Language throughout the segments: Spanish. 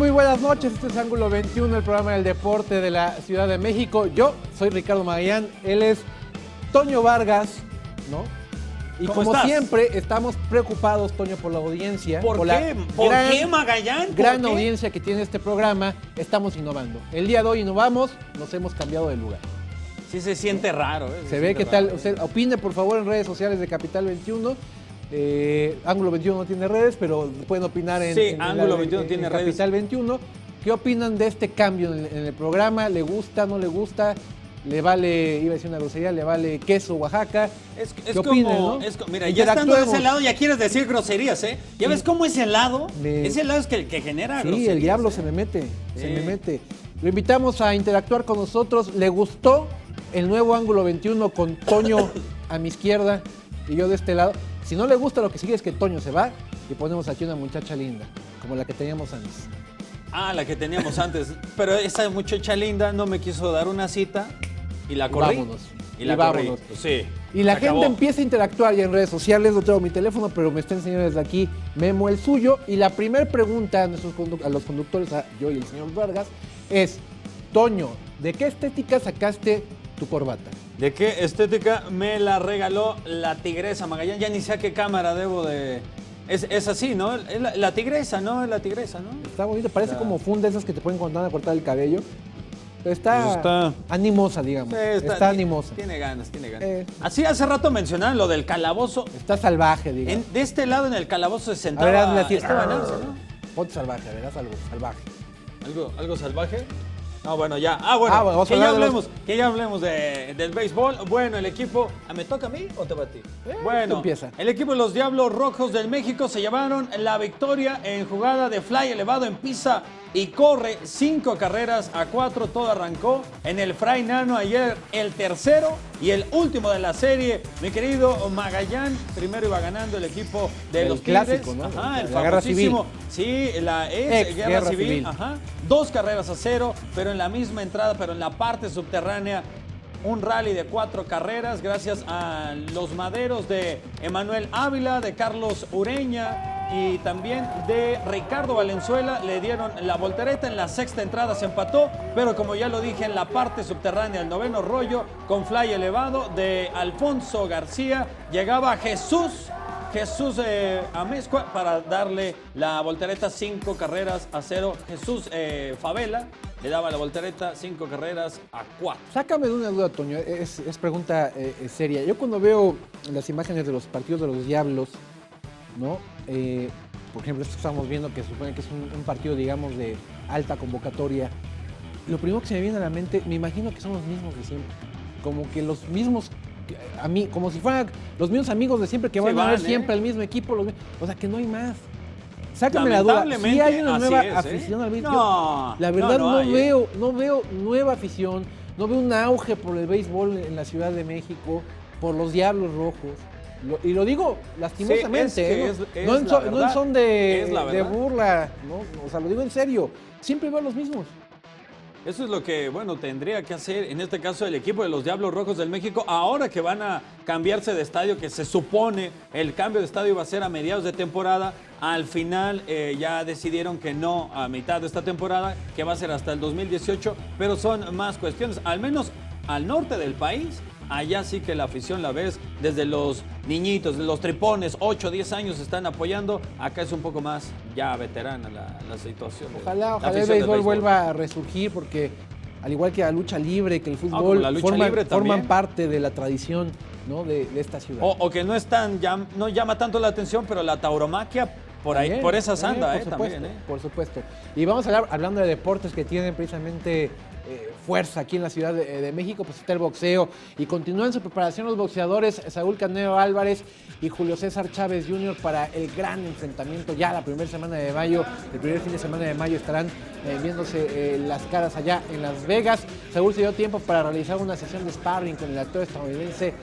Muy buenas noches, este es Ángulo 21, el programa del deporte de la Ciudad de México. Yo soy Ricardo Magallán, él es Toño Vargas, ¿no? Y como siempre, estamos preocupados, Toño, por la audiencia. ¿Por qué? ¿Por qué, Magallán? Gran audiencia que tiene este programa. Estamos innovando. El día de hoy innovamos, nos hemos cambiado de lugar. Sí se siente raro. Se ve qué tal. Usted opine, por favor, en redes sociales de Capital 21. Ángulo 21 no tiene redes, pero pueden opinar en Ángulo 21 tiene redes. Capital 21. ¿Qué opinan de este cambio en el programa? ¿Le gusta, no le gusta? ¿Le vale, iba a decir una grosería, le vale queso Oaxaca? ¿Qué opinan, no? Mira, ya estando de ese lado ya quieres decir groserías, ¿eh? ¿Ya ves cómo ese lado? Ese lado es que genera groserías. Sí, el diablo se me mete, se me mete. Lo invitamos a interactuar con nosotros. ¿Le gustó el nuevo Ángulo 21 con Toño a mi izquierda y yo de este lado? Si no le gusta, lo que sigue es que Toño se va y ponemos aquí una muchacha linda, como la que teníamos antes. Ah, la que teníamos antes. Pero esa muchacha linda no me quiso dar una cita y la corrí. Vámonos. Y la corrí. Pues sí. Y la gente empieza a interactuar ya en redes sociales. No tengo mi teléfono, pero me está enseñando desde aquí Memo el suyo. Y la primera pregunta a los conductores, a yo y el señor Vargas, es: Toño, ¿de qué estética sacaste tu corbata? ¿De qué estética? Me la regaló la tigresa, Magallán. Ya ni sé a qué cámara debo de... Es así, ¿no? Es la tigresa, ¿no? Es la tigresa, ¿no? Está bonito, parece como funda esas que te pueden contar a cortar el cabello. Pero está animosa, digamos. Sí, está animosa. Tiene ganas, tiene ganas. Así hace rato mencionaban lo del calabozo. Está salvaje, digamos. De este lado en el calabozo se sentaba... A ver, ¿no? Ponte salvaje, verás algo salvaje. ¿Algo salvaje? No, bueno, ya. Bueno, que ya hablemos del béisbol. Bueno, el equipo... ¿Me toca a mí o te va a ti? Bueno, empieza. El equipo de los Diablos Rojos del México se llevaron la victoria en jugada de fly elevado en pisa y corre 5 carreras a 4. Todo arrancó en el Fray Nano ayer, el tercero y el último de la serie. Mi querido Magallán, primero iba ganando el equipo de los clásico, Tigres. ¿no? Ajá, el Guerra Civil. Sí, la ex guerra civil. Ajá. 2 carreras a 0, pero en la misma entrada, pero en la parte subterránea, un rally de 4 carreras gracias a los maderos de Emanuel Ávila, de Carlos Ureña y también de Ricardo Valenzuela. Le dieron la voltereta. En la sexta entrada se empató, pero como ya lo dije, en la parte subterránea, el noveno rollo, con fly elevado de Alfonso García, llegaba Jesús Amezcua para darle la voltereta. 5 carreras a 0. Jesús Favela le daba la voltereta. 5 carreras a 4. Sácame de una duda, Toño. Es pregunta seria. Yo cuando veo las imágenes de los partidos de los Diablos, ¿no? Por ejemplo, esto que estamos viendo, que supone que es un partido, digamos, de alta convocatoria. Lo primero que se me viene a la mente, me imagino que son los mismos de siempre. Como que los mismos... como si fueran los mismos amigos de siempre que van a ver siempre al mismo equipo. O sea, que no hay más. Sácame la duda. Si hay una nueva afición al béisbol. No, la verdad no veo nueva afición. No veo un auge por el béisbol en la Ciudad de México, por los Diablos Rojos. Y lo digo lastimosamente, no en son de burla, ¿no? O sea, lo digo en serio. Siempre veo los mismos. Eso es lo que, tendría que hacer, en este caso, el equipo de los Diablos Rojos del México, ahora que van a cambiarse de estadio, que se supone el cambio de estadio va a ser a mediados de temporada. Al final ya decidieron que no a mitad de esta temporada, que va a ser hasta el 2018, pero son más cuestiones, al menos al norte del país. Allá sí que la afición la ves desde los niñitos, los tripones, 8, 10 años están apoyando. Acá es un poco más ya veterana la situación. Ojalá el béisbol vuelva a resurgir, porque al igual que la lucha libre, que el fútbol forman parte de la tradición, ¿no? de esta ciudad. O que no llama tanto la atención, pero la tauromaquia por ahí, por esa sanda, también. Por supuesto. Y vamos a hablar, hablando de deportes que tienen precisamente fuerza aquí en la Ciudad de México, pues está el boxeo. Y continúan su preparación los boxeadores Saúl Canelo Álvarez y Julio César Chávez Jr. para el gran enfrentamiento. Ya la primera semana de mayo, el primer fin de semana de mayo estarán viéndose las caras allá en Las Vegas. Saúl se dio tiempo para realizar una sesión de sparring con el actor estadounidense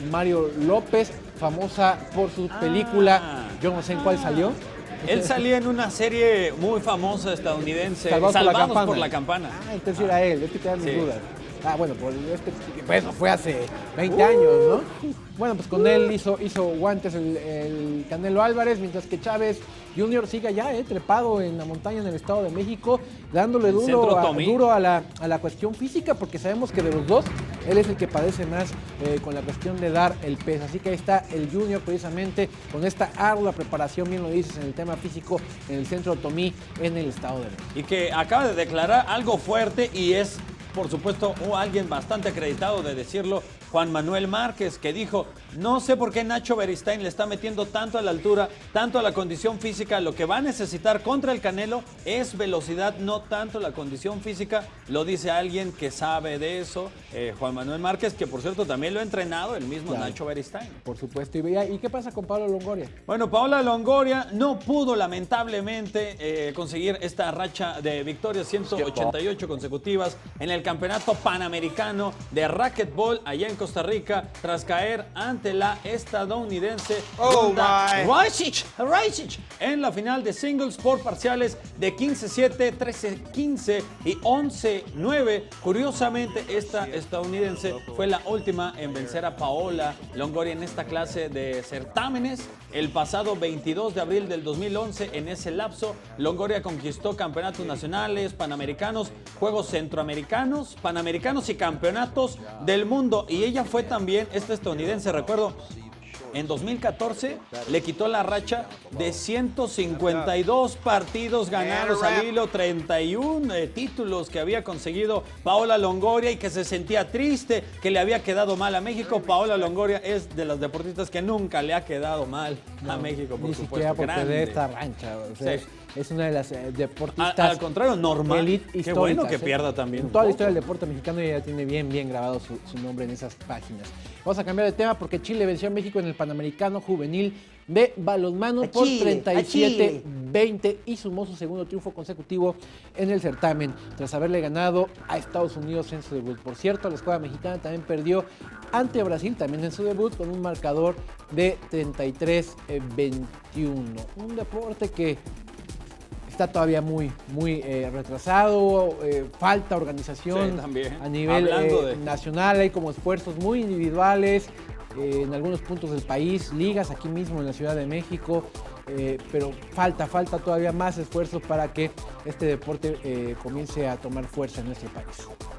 Mario López, famosa por su película, yo no sé en cuál salió. Él salía en una serie muy famosa estadounidense, Salvados por la Campana. Entonces era él, es que te dan mis dudas. Bueno, pues eso fue hace 20 años, ¿no? Bueno, pues con él hizo guantes el Canelo Álvarez, mientras que Chávez Jr. sigue allá, trepado en la montaña en el Estado de México, dándole duro a la cuestión física, porque sabemos que de los dos, él es el que padece más con la cuestión de dar el peso. Así que ahí está el Junior precisamente con esta ardua preparación, bien lo dices, en el tema físico en el Centro Tomí en el Estado de México. Y que acaba de declarar algo fuerte y es, por supuesto, alguien bastante acreditado de decirlo, Juan Manuel Márquez, que dijo, no sé por qué Nacho Beristain le está metiendo tanto a la altura, tanto a la condición física. Lo que va a necesitar contra el Canelo es velocidad, no tanto la condición física. Lo dice alguien que sabe de eso, Juan Manuel Márquez, que por cierto también lo ha entrenado el mismo Nacho Beristain. Por supuesto. ¿Y qué pasa con Pablo Longoria? Bueno, Paola Longoria no pudo lamentablemente conseguir esta racha de victorias, 188 consecutivas en el Campeonato Panamericano de Racquetball allá en Costa Rica, tras caer ante la estadounidense Raisic en la final de singles por parciales de 15-7, 13-15 y 11-9. Curiosamente, esta estadounidense fue la última en vencer a Paola Longoria en esta clase de certámenes. El pasado 22 de abril del 2011, en ese lapso, Longoria conquistó campeonatos nacionales, panamericanos, Juegos Centroamericanos, Panamericanos y campeonatos del mundo. Y ella fue también, esta estadounidense, recuerdo, en 2014 le quitó la racha de 152 partidos ganados al hilo, 31 títulos que había conseguido Paola Longoria y que se sentía triste, que le había quedado mal a México. Paola Longoria es de las deportistas que nunca le ha quedado mal a México, por ni supuesto. Siquiera porque de esta rancha. O sea, sí. Es una de las deportistas. Al contrario, normal. Elite Qué bueno que pierda también. En toda la historia del deporte mexicano ella tiene bien grabado su nombre en esas páginas. Vamos a cambiar de tema porque Chile venció a México en el Panamericano Juvenil de balonmano por 37-20 y sumó su segundo triunfo consecutivo en el certamen, tras haberle ganado a Estados Unidos en su debut. Por cierto, la escuadra mexicana también perdió ante Brasil, también en su debut, con un marcador de 33-21. Un deporte que está todavía muy retrasado, falta organización a nivel nacional, hay como esfuerzos muy individuales en algunos puntos del país, ligas aquí mismo en la Ciudad de México, pero falta todavía más esfuerzos para que este deporte comience a tomar fuerza en nuestro país.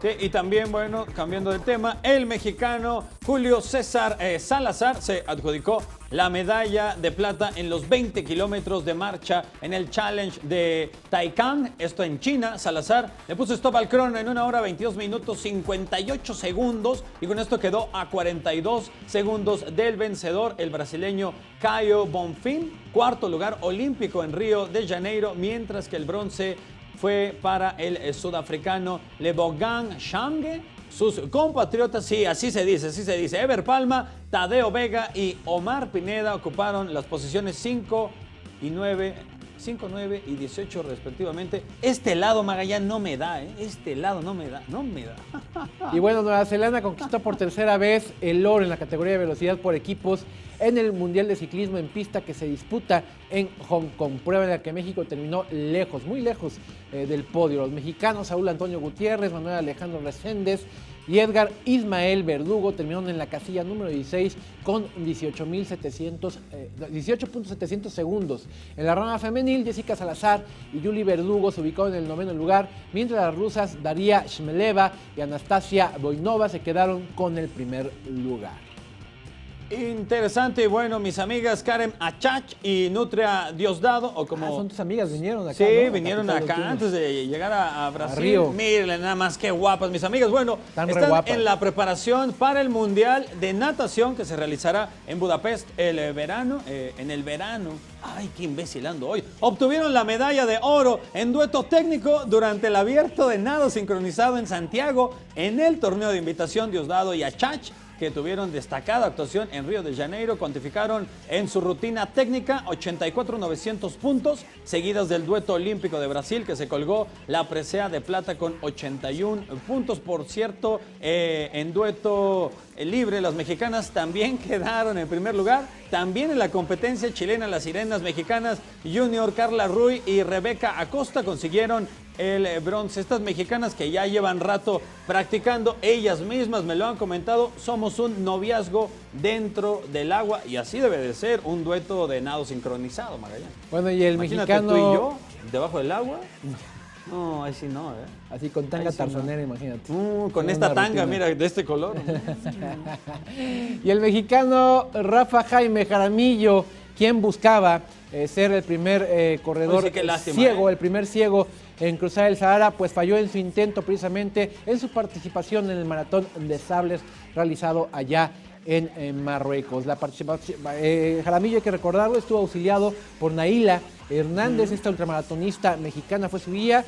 Sí, y también, bueno, cambiando de tema, el mexicano Julio César Salazar se adjudicó la medalla de plata en los 20 kilómetros de marcha en el Challenge de Taikang, esto en China. Salazar le puso stop al crono en 1 hora 22 minutos 58 segundos y con esto quedó a 42 segundos del vencedor, el brasileño Caio Bonfim, cuarto lugar olímpico en Río de Janeiro, mientras que el bronce fue para el sudafricano Lebogang Shange. Sus compatriotas, sí, así se dice, Ever Palma, Tadeo Vega y Omar Pineda ocuparon las posiciones 5 y 9 y 18 respectivamente. Este lado, Magallán, no me da, este lado no me da. Y bueno, Nueva Zelanda conquistó por tercera vez el oro en la categoría de velocidad por equipos en el Mundial de Ciclismo en Pista que se disputa en Hong Kong, prueba en la que México terminó muy lejos del podio. Los mexicanos Saúl Antonio Gutiérrez, Manuel Alejandro Reséndez y Edgar Ismael Verdugo terminaron en la casilla número 16 con 18.700 segundos. En la rama femenil, Jessica Salazar y Yuli Verdugo se ubicaron en el 9º lugar, mientras las rusas Daria Shmeleva y Anastasia Voinova se quedaron con el primer lugar. Interesante y bueno, mis amigas Karen Achach y Nutria Diosdado, o como... son tus amigas, vinieron acá, sí, ¿no? vinieron acá antes de llegar a Brasil. A Río. Mírenle nada más qué guapas, mis amigas. Bueno, están en la preparación para el Mundial de Natación que se realizará en Budapest en el verano. Ay, qué imbécil ando hoy. Obtuvieron la medalla de oro en dueto técnico durante el abierto de nado sincronizado en Santiago en el torneo de invitación Diosdado y Achach, que tuvieron destacada actuación en Río de Janeiro. Cuantificaron en su rutina técnica 84.900 puntos, seguidas del dueto olímpico de Brasil, que se colgó la presea de plata con 81 puntos. Por cierto, en dueto libre, las mexicanas también quedaron en primer lugar. También en la competencia chilena, las sirenas mexicanas Junior Carla Ruy y Rebeca Acosta consiguieron el bronce. Estas mexicanas que ya llevan rato practicando, ellas mismas me lo han comentado, somos un noviazgo dentro del agua y así debe de ser, un dueto de nado sincronizado, Magallanes. Bueno, y el Imagínate mexicano... tú y yo, debajo del agua. No, ahí sí no, Así con tanga sí tarzanera, no. imagínate. Con esta tanga, mira, de este color. Y el mexicano Rafa Jaime Jaramillo, quien buscaba ser el primer corredor Oye, sí, qué lástima, ciego, el primer ciego en cruzar el Sahara, pues falló en su intento precisamente en su participación en el maratón de sables realizado allá en Marruecos. La participación, Jaramillo, hay que recordarlo, estuvo auxiliado por Naila Hernández, esta ultramaratonista mexicana fue su guía.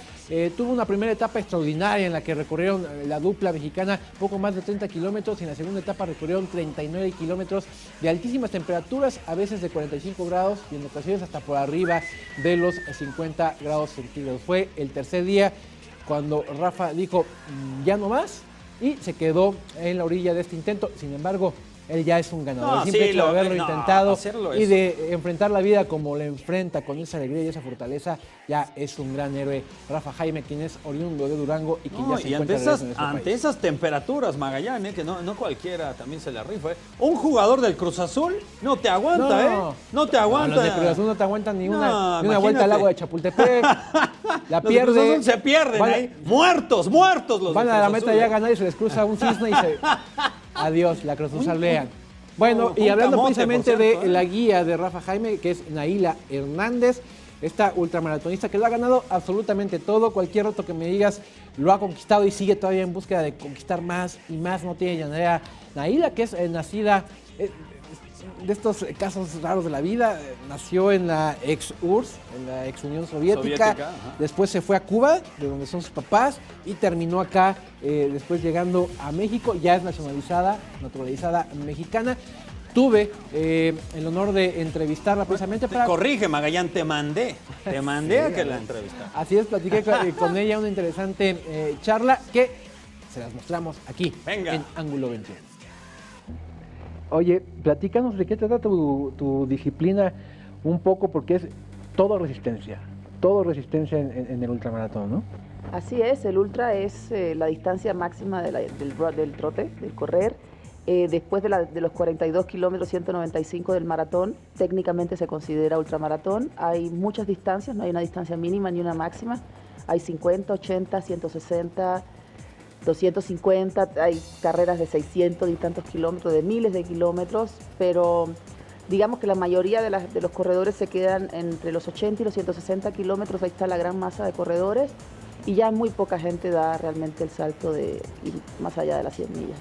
Tuvo una primera etapa extraordinaria en la que recorrieron la dupla mexicana poco más de 30 kilómetros y en la segunda etapa recorrieron 39 kilómetros de altísimas temperaturas, a veces de 45 grados y en ocasiones hasta por arriba de los 50 grados centígrados. Fue el tercer día cuando Rafa dijo ya no más y se quedó en la orilla de este intento. Sin embargo, él ya es un ganador. No, El simple sí, hecho de haberlo intentado y es. de enfrentar la vida como la enfrenta, con esa alegría y esa fortaleza, ya es un gran héroe. Rafa Jaime, quien es oriundo de Durango y que ya se y encuentra ante en nuestro país. esas temperaturas, Magallanes, que no cualquiera también se la rifa. Un jugador del Cruz Azul no te aguanta, No te aguanta. Los de Cruz Azul no te aguantan ni una vuelta imagínate. al lago de Chapultepec. La Los de pierde. Cruz Azul se pierden ahí. Muertos los Van de a la Cruz meta Azul, ya a ganar y se les cruza un cisne y se... Adiós, la Cruz Azul vean. Bueno, y un hablando camote, precisamente por cierto, de la guía de Rafa Jaime, que es Naila Hernández, esta ultramaratonista que lo ha ganado absolutamente todo. Cualquier reto que me digas lo ha conquistado y sigue todavía en búsqueda de conquistar más y más. No tiene llanera. Naila, que es nacida de estos casos raros de la vida, nació en la ex URSS, en la ex Unión Soviética. Después se fue a Cuba, de donde son sus papás, y terminó acá, después llegando a México. Ya es naturalizada mexicana. Tuve el honor de entrevistarla precisamente para... Corrige, Magallán, te mandé a que la entrevistara. Así es, platiqué con ella una interesante charla que se las mostramos aquí, en Ángulo 21. Oye, platícanos de qué trata tu disciplina un poco, porque es todo resistencia en el ultramaratón, ¿no? Así es, el ultra es la distancia máxima del trote, del correr. Después de los 42 kilómetros, 195 del maratón, técnicamente se considera ultramaratón. Hay muchas distancias, no hay una distancia mínima ni una máxima. Hay 50, 80, 160, 250, hay carreras de 600 y tantos kilómetros, de miles de kilómetros, pero digamos que la mayoría de los corredores se quedan entre los 80 y los 160 kilómetros. Ahí está la gran masa de corredores y ya muy poca gente da realmente el salto de ir más allá de las 100 millas.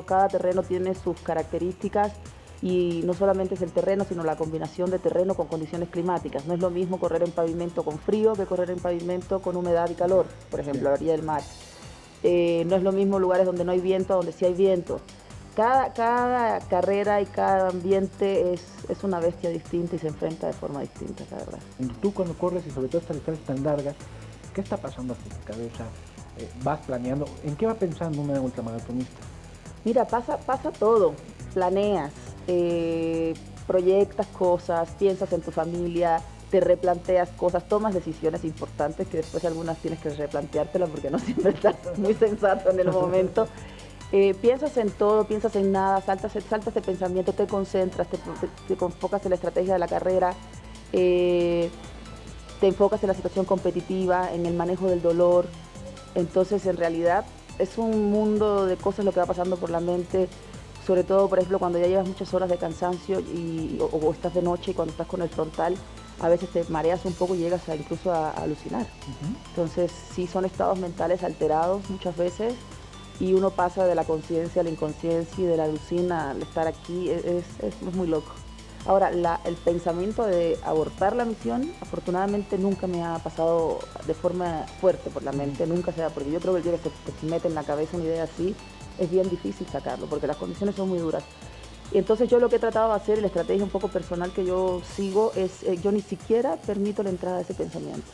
Cada terreno tiene sus características y no solamente es el terreno, sino la combinación de terreno con condiciones climáticas. No es lo mismo correr en pavimento con frío que correr en pavimento con humedad y calor, por ejemplo, a la orilla del mar. No es lo mismo lugares donde no hay viento, donde sí hay viento. Cada carrera y cada ambiente es una bestia distinta y se enfrenta de forma distinta, la verdad. Tú cuando corres y sobre todo estas distancias tan largas, ¿qué está pasando por tu cabeza? ¿Vas planeando? ¿En qué va pensando una ultramaratonista? Mira, pasa todo. Planeas, proyectas cosas, piensas en tu familia, te replanteas cosas, tomas decisiones importantes que después algunas tienes que replanteártelas porque no siempre estás muy sensato en el momento. Piensas en todo, piensas en nada, saltas de pensamiento, te concentras, te enfocas en la estrategia de la carrera, te enfocas en la situación competitiva, en el manejo del dolor. Entonces, en realidad, es un mundo de cosas lo que va pasando por la mente, sobre todo, por ejemplo, cuando ya llevas muchas horas de cansancio o estás de noche y cuando estás con el frontal, a veces te mareas un poco y llegas incluso a alucinar. Entonces, sí, son estados mentales alterados muchas veces y uno pasa de la conciencia a la inconsciencia y de la alucina al estar aquí, es muy loco. Ahora, el pensamiento de abortar la misión, afortunadamente nunca me ha pasado de forma fuerte por la mente, nunca se da, porque yo creo que el día que se mete en la cabeza una idea así, es bien difícil sacarlo, porque las condiciones son muy duras. Y entonces yo lo que he tratado de hacer, y la estrategia un poco personal que yo sigo, es yo ni siquiera permito la entrada de ese pensamiento,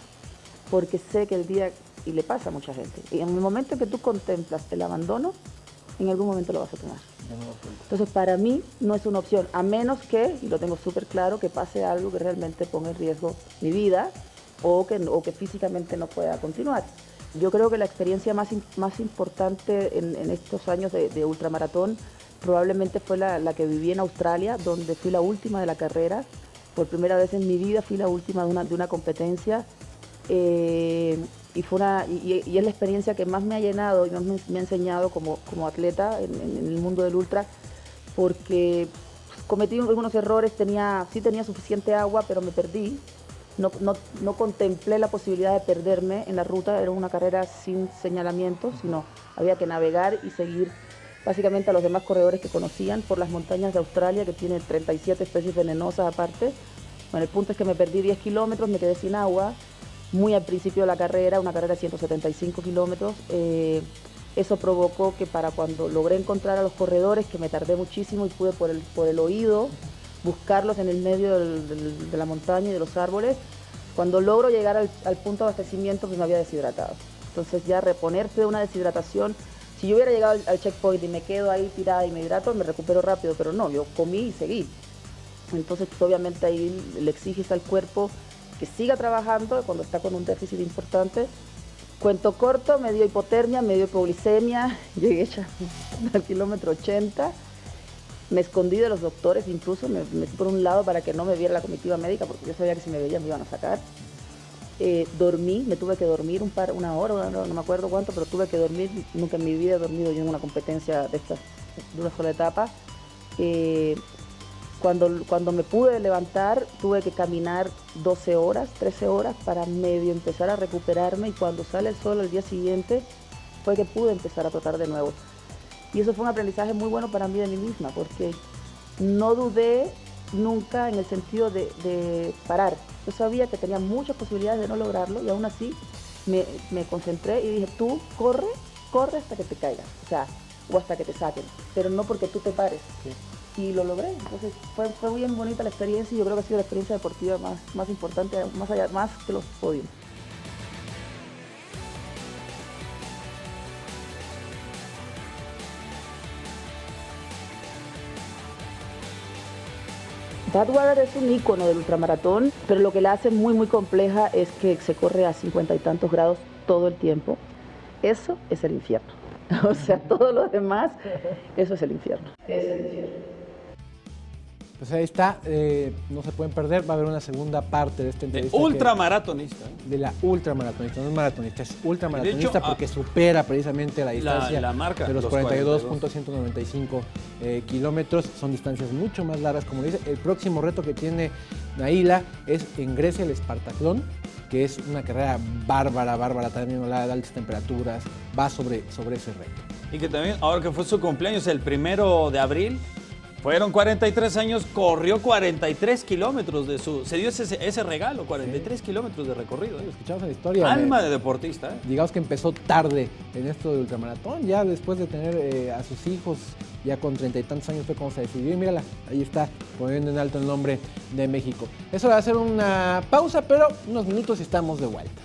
porque sé que el día, y le pasa a mucha gente, y en el momento en que tú contemplas el abandono, en algún momento lo vas a tomar. Entonces, para mí no es una opción, a menos que, y lo tengo súper claro, que pase algo que realmente ponga en riesgo mi vida o que físicamente no pueda continuar. Yo creo que la experiencia más importante en estos años de ultramaratón probablemente fue la que viví en Australia, donde fui la última de la carrera. Por primera vez en mi vida fui la última de una competencia. Y es la experiencia que más me ha llenado y más me ha enseñado como atleta en el mundo del ultra, porque cometí algunos errores, sí tenía suficiente agua, pero me perdí. No contemplé la posibilidad de perderme en la ruta, era una carrera sin señalamientos, sino había que navegar y seguir básicamente a los demás corredores que conocían por las montañas de Australia, que tiene 37 especies venenosas aparte. Bueno, el punto es que me perdí 10 kilómetros, me quedé sin agua, muy al principio de la carrera, una carrera de 175 kilómetros. Eso provocó que para cuando logré encontrar a los corredores, que me tardé muchísimo y pude por el oído buscarlos en el medio de la montaña y de los árboles, cuando logro llegar al punto de abastecimiento, pues me había deshidratado. Entonces ya reponerse de una deshidratación, si yo hubiera llegado al checkpoint y me quedo ahí tirada y me hidrato, me recupero rápido, pero no, yo comí y seguí. Entonces pues, obviamente ahí le exiges al cuerpo que siga trabajando cuando está con un déficit importante. Cuento corto, me dio hipotermia, me dio hipoglicemia, llegué hecha al kilómetro 80, me escondí de los doctores, incluso me metí por un lado para que no me viera la comitiva médica, porque yo sabía que si me veían me iban a sacar. Dormí, me tuve que dormir una hora, no me acuerdo cuánto, pero tuve que dormir. Nunca en mi vida he dormido yo en una competencia de estas, de una sola etapa. Cuando me pude levantar, tuve que caminar 12 horas, 13 horas para medio empezar a recuperarme, y cuando sale el sol al día siguiente fue que pude empezar a trotar de nuevo. Y eso fue un aprendizaje muy bueno para mí de mí misma, porque no dudé nunca en el sentido de parar. Yo sabía que tenía muchas posibilidades de no lograrlo, y aún así me concentré y dije, tú corre hasta que te caigas, o hasta que te saquen, pero no porque tú te pares. Sí. Y lo logré. Entonces fue bien bonita la experiencia, y yo creo que ha sido la experiencia deportiva más importante, más que los podios. Badwater es un ícono del ultramaratón, pero lo que la hace muy muy compleja es que se corre a 50 y tantos grados todo el tiempo. Eso es el infierno. O sea, todo lo demás, eso es el infierno. Es el infierno. Pues ahí está, no se pueden perder, va a haber una segunda parte de esta entrevista. Ultramaratonista. De la ultramaratonista, no es maratonista, es ultramaratonista, de hecho, porque supera precisamente la distancia la marca, de los 42.195 kilómetros. Son distancias mucho más largas, como dice. El próximo reto que tiene Naila es en Grecia, el Espartatlón, que es una carrera bárbara, también de altas temperaturas, va sobre ese reto. Y que también, ahora que fue su cumpleaños, el 1 de abril, fueron 43 años, corrió 43 kilómetros se dio ese regalo, 43 kilómetros de recorrido. Escuchamos la historia. Alma de deportista. Digamos que empezó tarde en esto de ultramaratón, ya después de tener a sus hijos, ya con 30 y tantos años fue como se decidió, y mírala, ahí está, poniendo en alto el nombre de México. Eso va a ser una pausa, pero unos minutos y estamos de vuelta.